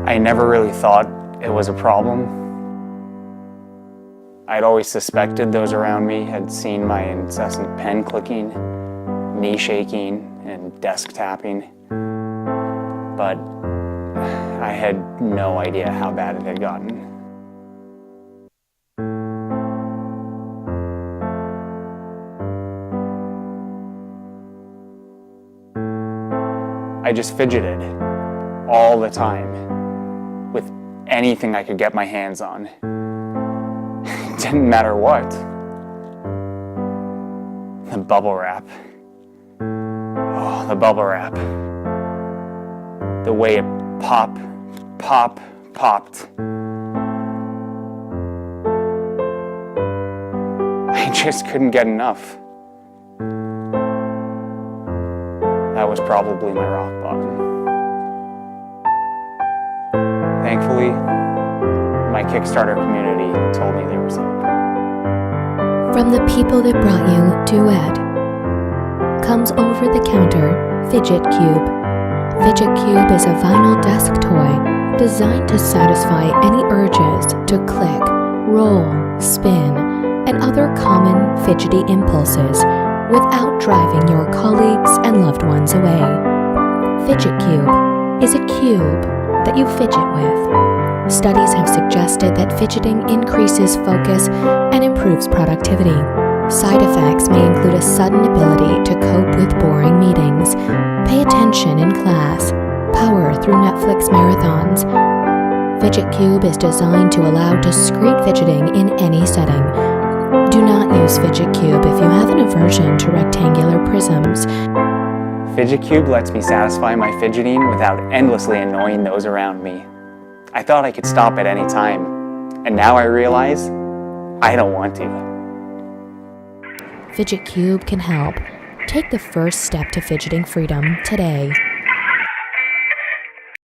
I never really thought it was a problem. I'd always suspected those around me had seen my incessant pen clicking, knee shaking, and desk tapping, but I had no idea how bad it had gotten. I just fidgeted all the time with anything I could get my hands on. It didn't matter what. The bubble wrap. Oh, the bubble wrap. The way it popped. I just couldn't get enough. That was probably my rock bottom. Thankfully, my Kickstarter community told me there was hope. From the people that brought you Duet comes over-the-counter Fidget Cube. Fidget Cube is a vinyl desk toy designed to satisfy any urges to click, roll, spin, and other common fidgety impulses without driving your colleagues and loved ones away. Fidget Cube is a cube that you fidget with. Studies have suggested that fidgeting increases focus and improves productivity. Side effects may include a sudden ability to cope with boring meetings, pay attention in class, power through Netflix marathons. Fidget Cube is designed to allow discrete fidgeting in any setting. Do not use Fidget Cube if you have an aversion to rectangular prisms. Fidget Cube lets me satisfy my fidgeting without endlessly annoying those around me. I thought I could stop at any time, and now I realize I don't want to. Fidget Cube can help. Take the first step to fidgeting freedom today.